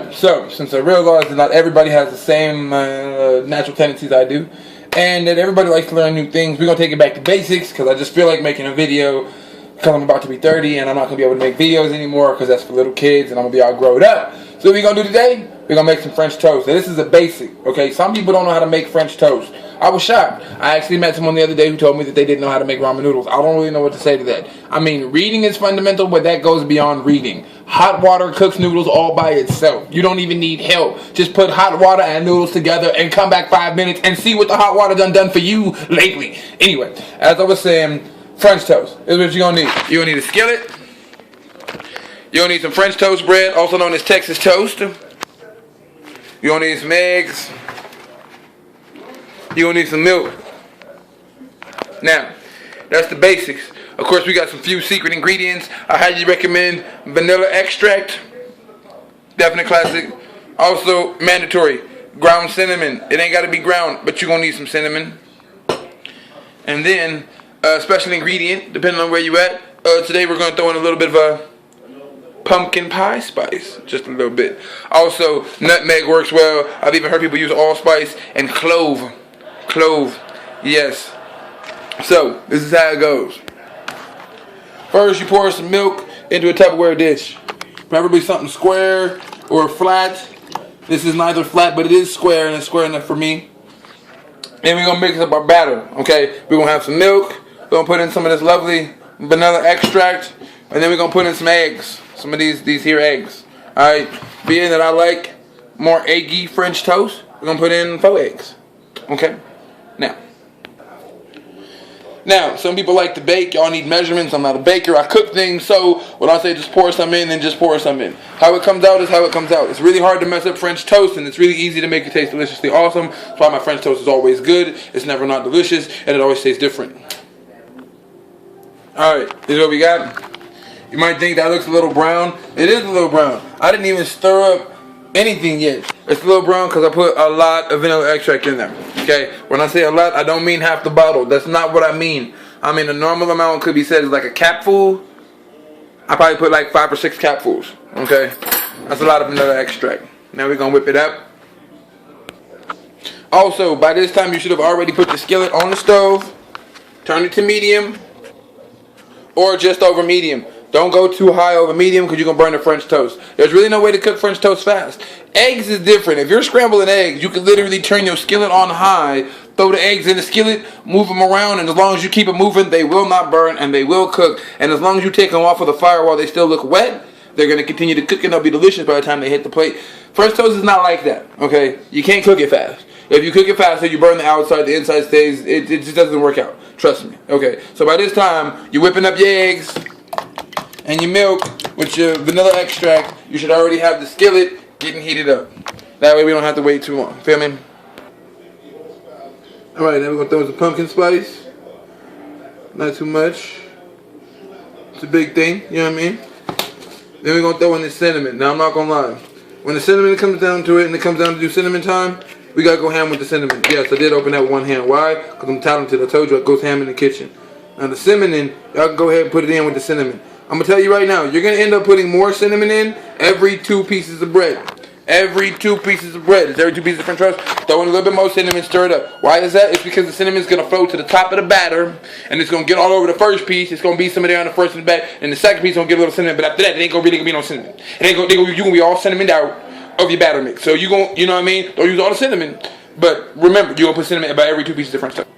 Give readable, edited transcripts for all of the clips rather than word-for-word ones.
Alright, so since I realize that not everybody has the same natural tendencies I do, and that everybody likes to learn new things, we're going to take it back to basics, because I just feel like making a video, because I'm about to be 30 and I'm not going to be able to make videos anymore because that's for little kids and I'm going to be all grown up. So what we're going to do today, we're going to make some French toast. Now this is a basic, okay? Some people don't know how to make French toast. I was shocked. I actually met someone the other day who told me that they didn't know how to make ramen noodles. I don't really know what to say to that. I mean, reading is fundamental, but that goes beyond reading. Hot water cooks noodles all by itself. You don't even need help. Just put hot water and noodles together and come back 5 minutes and see what the hot water done for you lately. Anyway, as I was saying, French toast is what you're going to need. You're going to need a skillet. You're going to need some French toast bread, also known as Texas toast. You're going to need some eggs. You're going to need some milk. Now, that's the basics. Of course, we got some few secret ingredients. I highly recommend vanilla extract. Definite classic. Also, mandatory, ground cinnamon. It ain't got to be ground, but you're going to need some cinnamon. And then, special ingredient, depending on where you at. Today we're going to throw in a little bit of a pumpkin pie spice, just a little bit. Also, nutmeg works well. I've even heard people use allspice and clove. Clove, yes. So, this is how it goes. First, you pour some milk into a Tupperware dish. Preferably something square or flat. This is neither flat, but it is square, and it's square enough for me. Then we're going to mix up our batter, okay? We're going to have some milk. We're going to put in some of this lovely vanilla extract. And then we're going to put in some eggs. Some of these here eggs. Alright? Being that I like more eggy French toast, we're going to put in 4 eggs. Okay? Now, some people like to bake. Y'all need measurements. I'm not a baker. I cook things. So when I say just pour some in, then just pour some in. How it comes out is how it comes out. It's really hard to mess up French toast, and it's really easy to make it taste deliciously awesome. That's why my French toast is always good. It's never not delicious, and it always tastes different. Alright, this is what we got. You might think that looks a little brown. It is a little brown. I didn't even stir up anything yet. It's a little brown because I put a lot of vanilla extract in there. Okay? When I say a lot, I don't mean half the bottle. That's not what I mean. I mean a normal amount could be said is like a capful. I probably put like 5 or 6 capfuls. Okay? That's a lot of vanilla extract. Now we're going to whip it up. Also, by this time you should have already put the skillet on the stove. Turn it to medium. Or just over medium. Don't go too high over medium because you're going to burn the French toast. There's really no way to cook French toast fast. Eggs is different. If you're scrambling eggs, you can literally turn your skillet on high, throw the eggs in the skillet, move them around, and as long as you keep it moving, they will not burn and they will cook. And as long as you take them off of the fire while they still look wet, they're going to continue to cook and they'll be delicious by the time they hit the plate. French toast is not like that, okay? You can't cook it fast. If you cook it faster, you burn the outside, the inside stays. It just doesn't work out. Trust me. Okay, so by this time, you're whipping up your eggs and your milk with your vanilla extract. You should already have the skillet getting heated up. That way we don't have to wait too long. Feel me? Alright, then we're going to throw in some pumpkin spice. Not too much. It's a big thing, you know what I mean? Then we're going to throw in the cinnamon. Now I'm not going to lie. When the cinnamon comes down to it and it comes down to do cinnamon time, we got to go ham with the cinnamon. Yes, I did open that with one hand. Why? Because I'm talented. I told you I goes ham in the kitchen. Now the cinnamon, y'all can go ahead and put it in with the cinnamon. I'm going to tell you right now, you're going to end up putting more cinnamon in every 2 pieces of bread. Every 2 pieces of bread. It's every 2 pieces of French toast. Throw in a little bit more cinnamon, stir it up. Why is that? It's because the cinnamon is going to float to the top of the batter, and it's going to get all over the first piece. It's going to be some of there on the first and the back, and the second piece is going to get a little cinnamon, but after that, it ain't going to really be no cinnamon. It ain't going to, you're going to be all cinnamon out of your batter mix. So you know what I mean? Don't use all the cinnamon. But remember, you're going to put cinnamon in about every 2 pieces of French toast.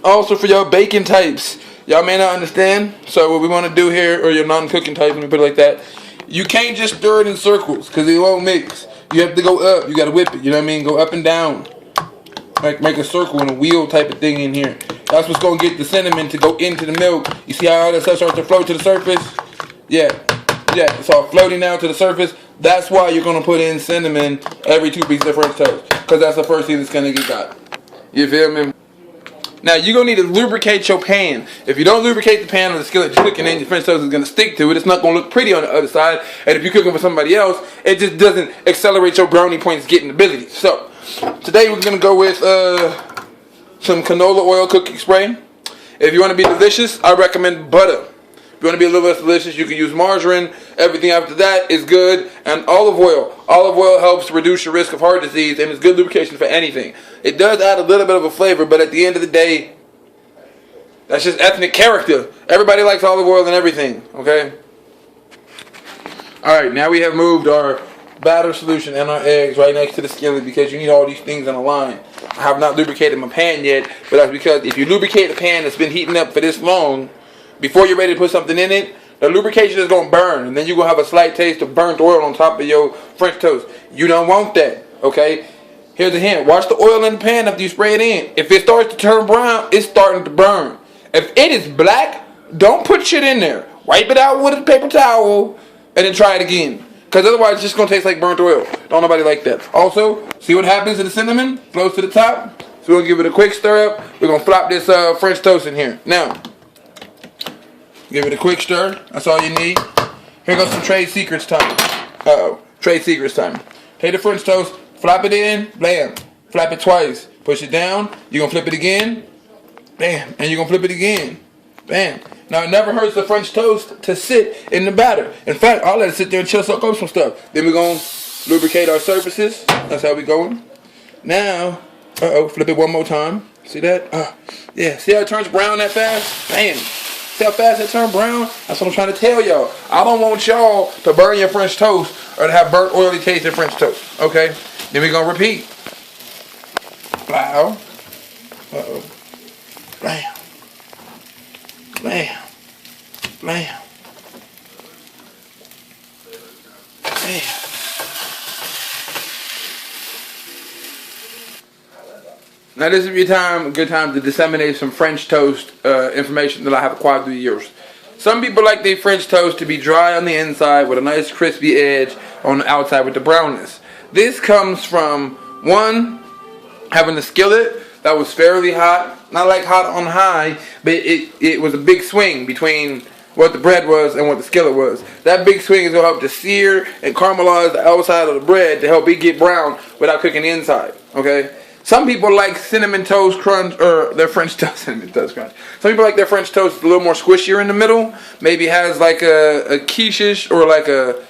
Also, for y'all baking types, y'all may not understand. So what we want to do here, or your non-cooking type, let me put it like that. You can't just stir it in circles because it won't mix. You have to go up. You got to whip it. You know what I mean? Go up and down. Like make a circle and a wheel type of thing in here. That's what's going to get the cinnamon to go into the milk. You see how all that stuff starts to float to the surface? Yeah. It's all floating down to the surface. That's why you're going to put in cinnamon every 2 pieces of French toast. Because that's the first thing that's going to get got. You feel me? Now, you're going to need to lubricate your pan. If you don't lubricate the pan or the skillet you're cooking in, your French toast is going to stick to it. It's not going to look pretty on the other side. And if you're cooking for somebody else, it just doesn't accelerate your brownie points getting ability. So, today we're going to go with some canola oil cooking spray. If you want to be delicious, I recommend butter. If you want to be a little less delicious, you can use margarine. Everything after that is good. And olive oil. Olive oil helps reduce your risk of heart disease, and it's good lubrication for anything. It does add a little bit of a flavor, but at the end of the day, that's just ethnic character. Everybody likes olive oil and everything, okay? Alright, now we have moved our batter solution and our eggs right next to the skillet because you need all these things in a line. I have not lubricated my pan yet, but that's because if you lubricate a pan that's been heating up for this long, before you're ready to put something in it, the lubrication is going to burn, and then you're going to have a slight taste of burnt oil on top of your French toast. You don't want that, okay? Here's a hint. Watch the oil in the pan after you spray it in. If it starts to turn brown, it's starting to burn. If it is black, don't put shit in there. Wipe it out with a paper towel, and then try it again. Because otherwise it's just going to taste like burnt oil. Don't nobody like that. Also, see what happens to the cinnamon? Flows to the top. So we're going to give it a quick stir up. We're going to flop this French toast in here. Now, give it a quick stir. That's all you need. Here goes some trade secrets time. Trade secrets time. Take the French toast, flop it in, blam. Flap it twice. Push it down. You're going to flip it again. Bam. And you're going to flip it again. Bam. Now, it never hurts the French toast to sit in the batter. In fact, I'll let it sit there and chill, soak up some stuff. Then we're going to lubricate our surfaces. That's how we going. Now, flip it one more time. See that? Yeah, see how it turns brown that fast? Bam. See how fast it turned brown? That's what I'm trying to tell y'all. I don't want y'all to burn your French toast or to have burnt, oily taste in French toast. Okay? Then we're going to repeat. Wow. Bam. Bam. Bam. Bam. Now this is a good time to disseminate some French toast information that I have acquired through the years. Some people like their French toast to be dry on the inside with a nice crispy edge on the outside with the brownness. This comes from, one, having a skillet that was fairly hot, not like hot on high, but it was a big swing between what the bread was and what the skillet was. That big swing is going to help to sear and caramelize the outside of the bread to help it get brown without cooking the inside, okay? Some people like cinnamon toast crunch, or their French toast, cinnamon toast crunch. Some people like their French toast a little more squishier in the middle. Maybe has like a quiche-ish or like a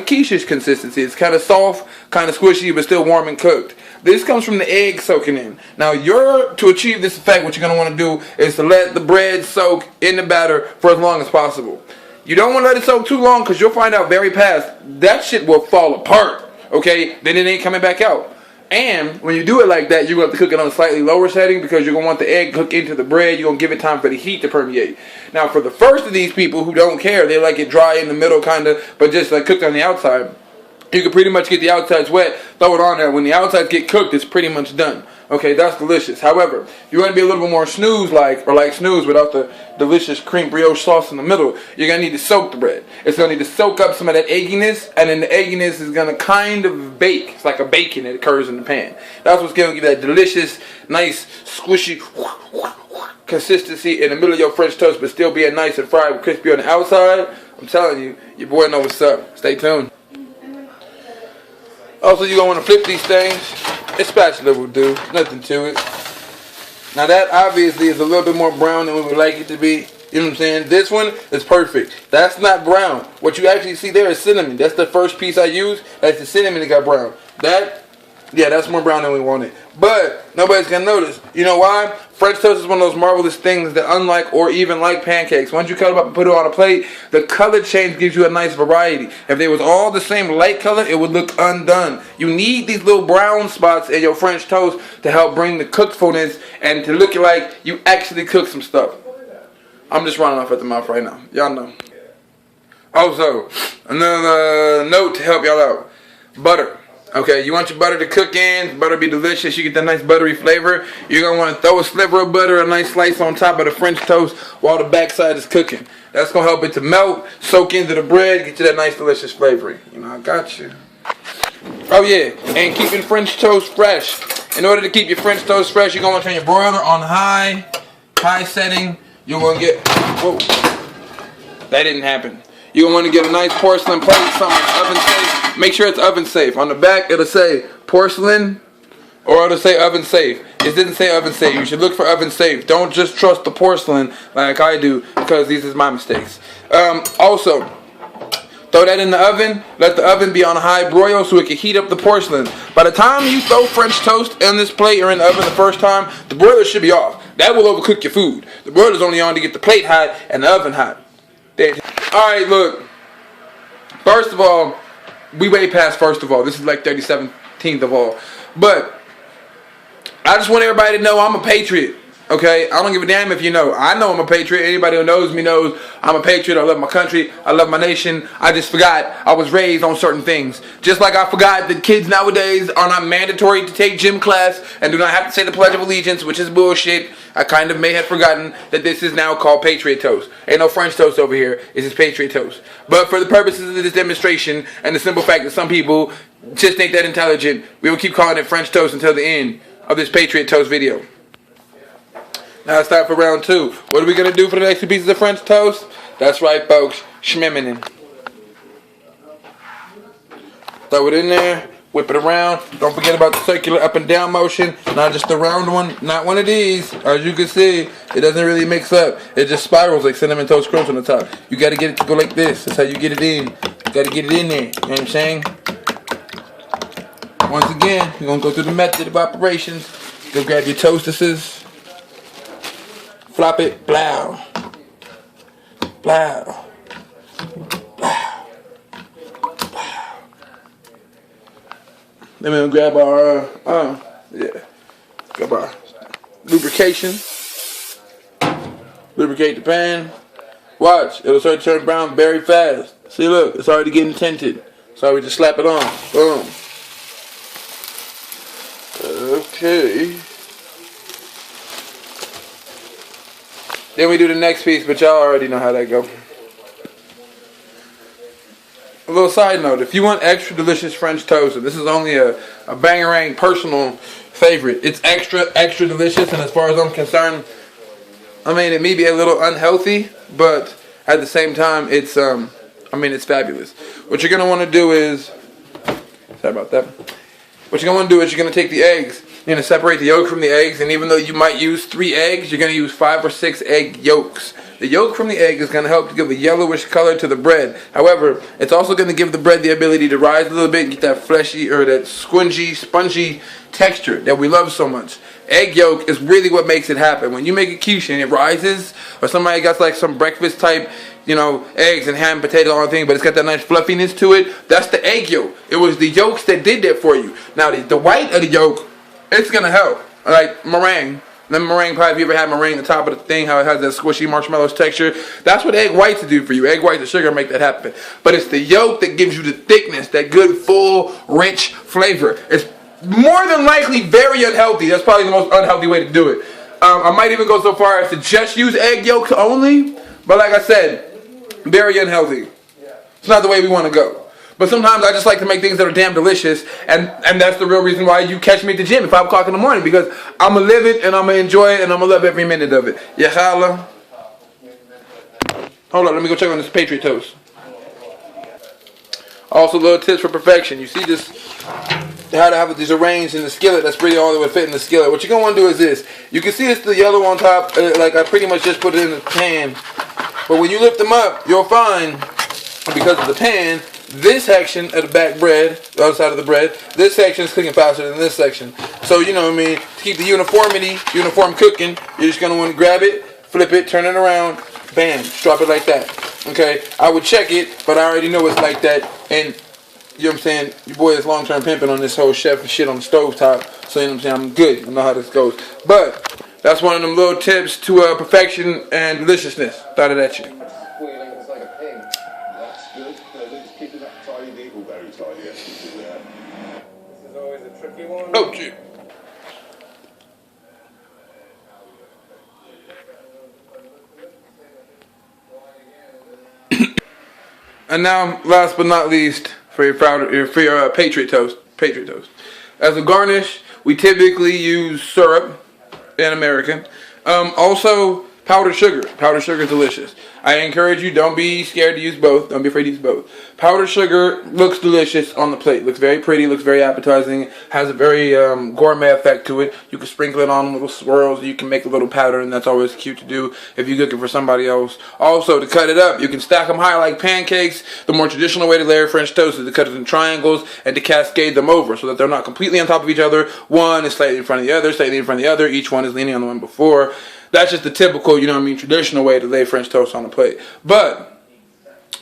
quiche-ish consistency. It's kind of soft, kind of squishy, but still warm and cooked. This comes from the egg soaking in. Now, to achieve this effect, what you're going to want to do is to let the bread soak in the batter for as long as possible. You don't want to let it soak too long because you'll find out very fast that shit will fall apart, okay? Then it ain't coming back out. And when you do it like that, you're going to have to cook it on a slightly lower setting because you're going to want the egg cooked into the bread. You're going to give it time for the heat to permeate. Now, for the first of these people who don't care, they like it dry in the middle kind of, but just like cooked on the outside. You can pretty much get the outsides wet, throw it on there. When the outsides get cooked, it's pretty much done. Okay, that's delicious. However, if you want to be a little bit more snooze-like, or like snooze without the delicious cream brioche sauce in the middle, you're going to need to soak the bread. It's going to need to soak up some of that egginess, and then the egginess is going to kind of bake. It's like a bacon that occurs in the pan. That's what's going to give that delicious, nice, squishy consistency in the middle of your French toast, but still being nice and fried, crispy on the outside. I'm telling you, your boy knows what's up. Stay tuned. Also, you're going to want to flip these things. A spatula will do. Nothing to it. Now that obviously is a little bit more brown than we would like it to be. You know what I'm saying? This one is perfect. That's not brown. What you actually see there is cinnamon. That's the first piece I used. That's the cinnamon that got brown. That's more brown than we wanted. But nobody's going to notice. You know why? French toast is one of those marvelous things that unlike or even like pancakes, once you cut them up and put it on a plate, the color change gives you a nice variety. If they was all the same light color, it would look undone. You need these little brown spots in your French toast to help bring the cookfulness and to look like you actually cook some stuff. I'm just running off at the mouth right now. Y'all know. Also, another note to help y'all out. Butter. Okay, you want your butter to cook in, butter be delicious, you get that nice buttery flavor. You're going to want to throw a sliver of butter, a nice slice on top of the French toast while the backside is cooking. That's going to help it to melt, soak into the bread, get you that nice delicious flavor. You know, I got you. Oh yeah, and keeping French toast fresh. In order to keep your French toast fresh, you're going to turn your broiler on high setting. You're going to get, whoa, that didn't happen. You're going to want to get a nice porcelain plate, something oven safe. Make sure it's oven safe. On the back, it'll say porcelain or it'll say oven safe. It didn't say oven safe. You should look for oven safe. Don't just trust the porcelain like I do, because these is my mistakes. Also, throw that in the oven. Let the oven be on high broil so it can heat up the porcelain. By the time you throw French toast on this plate or in the oven the first time, the broiler should be off. That will overcook your food. The broiler's only on to get the plate hot and the oven hot. Alright, look. First of all, we way past first of all. This is like 37th of all. But I just want everybody to know I'm a patriot. Okay? I don't give a damn if you know. I know I'm a patriot. Anybody who knows me knows I'm a patriot. I love my country. I love my nation. I just forgot I was raised on certain things. Just like I forgot that kids nowadays are not mandatory to take gym class and do not have to say the Pledge of Allegiance, which is bullshit. I kind of may have forgotten that this is now called Patriot Toast. Ain't no French toast over here. It's just Patriot Toast. But for the purposes of this demonstration and the simple fact that some people just ain't that intelligent, we will keep calling it French toast until the end of this Patriot Toast video. Now it's time for round two. What are we going to do for the next two pieces of French toast? That's right, folks. Schmemminin'. Throw it in there. Whip it around. Don't forget about the circular up and down motion. Not just the round one. Not one of these. As you can see, it doesn't really mix up. It just spirals like Cinnamon Toast Crunch on the top. You got to get it to go like this. That's how you get it in. You got to get it in there. You know what I'm saying? Once again, you're going to go through the method of operations. Go grab your toastuses. Flop it, blow, blow, blow, blow. Then we'll grab our, grab our lubrication. Lubricate the pan. Watch, it'll start to turn brown very fast. See, look, it's already getting tinted. So we just slap it on. Boom. Okay. Then we do the next piece, but y'all already know how that go. A little side note, if you want extra delicious French toast, and this is only a Bangarang personal favorite, it's extra delicious, and as far as I'm concerned, I mean, it may be a little unhealthy, but at the same time, it's fabulous. What you're going to want to do is, sorry about that. What you're going to want to do is you're going to take the eggs. You're going to separate the yolk from the eggs, and even though you might use 3 eggs, you're going to use 5 or 6 egg yolks. The yolk from the egg is going to help to give a yellowish color to the bread. However, it's also going to give the bread the ability to rise a little bit and get that fleshy or that spongy texture that we love so much. Egg yolk is really what makes it happen. When you make a quiche and it rises, or somebody got like some breakfast type, eggs and ham, potato, all thing, but it's got that nice fluffiness to it, that's the egg yolk. It was the yolks that did that for you. Now, the white of the yolk, it's going to help. Like meringue. Then meringue pie, if you ever had meringue, the top of the thing, how it has that squishy marshmallows texture, that's what egg whites do for you. Egg whites and sugar make that happen. But it's the yolk that gives you the thickness, that good, full, rich flavor. It's more than likely very unhealthy. That's probably the most unhealthy way to do it. I might even go so far as to just use egg yolks only. But like I said, very unhealthy. It's not the way we want to go. But sometimes I just like to make things that are damn delicious, and that's the real reason why you catch me at the gym at 5 o'clock in the morning, because I'm going to live it, and I'm going to enjoy it, and I'm going to love every minute of it. Yeah, holla. Hold on, let me go check on this Patriot Toast. Also, little tips for perfection. You see this, how to have these arranged in the skillet. That's pretty all that would fit in the skillet. What you're going to want to do is this. You can see it's the yellow on top, like I pretty much just put it in the pan. But when you lift them up, you'll find, because of the pan, this section of the back bread, the other side of the bread, this section is cooking faster than this section. So, you know what I mean, to keep the uniform cooking, you're just going to want to grab it, flip it, turn it around, bam, just drop it like that. Okay, I would check it, but I already know it's like that, and you know what I'm saying, your boy is long-term pimping on this whole chef and shit on the stove top, so you know what I'm saying, I'm good, I know how this goes. But that's one of them little tips to perfection and deliciousness. Thought of that shit. Oh, gee. And now, last but not least, for your Patriot Toast. As a garnish, we typically use syrup in America. Also, Powdered sugar. Powdered sugar is delicious. I encourage you, don't be scared to use both. Don't be afraid to use both. Powdered sugar looks delicious on the plate. Looks very pretty, looks very appetizing. Has a very gourmet effect to it. You can sprinkle it on little swirls. You can make a little powder, and that's always cute to do if you're cooking for somebody else. Also, to cut it up, you can stack them high like pancakes. The more traditional way to layer French toast is to cut it in triangles and to cascade them over so that they're not completely on top of each other. One is slightly in front of the other, slightly in front of the other. Each one is leaning on the one before. That's just the typical, traditional way to lay French toast on a plate. But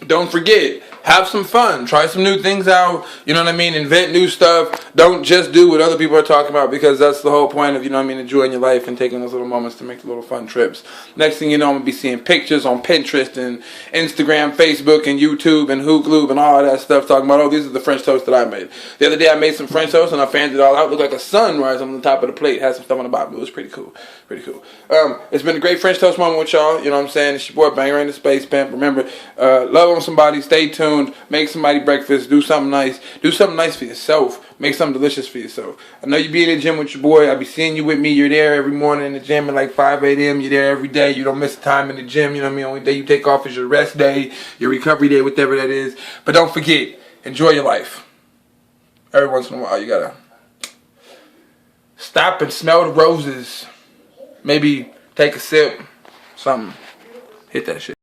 don't forget, have some fun. Try some new things out. Invent new stuff. Don't just do what other people are talking about, because that's the whole point of, enjoying your life and taking those little moments to make the little fun trips. Next thing you know, I'm going to be seeing pictures on Pinterest and Instagram, Facebook, and YouTube, and Hoogloob, and all of that stuff talking about, oh, these are the French toast that I made. The other day I made some French toast, and I fanned it all out. It looked like a sunrise on the top of the plate. It had some stuff on the bottom. It was pretty cool. It's been a great French toast moment with y'all. You know what I'm saying? It's your boy Banger in the Space Pimp. Remember, love on somebody. Stay tuned. Make somebody breakfast. Do something nice. Do something nice for yourself. Make something delicious for yourself. I know you be in the gym with your boy. I be seeing you with me. You're there every morning in the gym at like 5 a.m. You're there every day. You don't miss a time in the gym. You know what I mean? Only day you take off is your rest day, your recovery day, whatever that is. But don't forget, enjoy your life. Every once in a while, you gotta stop and smell the roses. Maybe take a sip. Something. Hit that shit.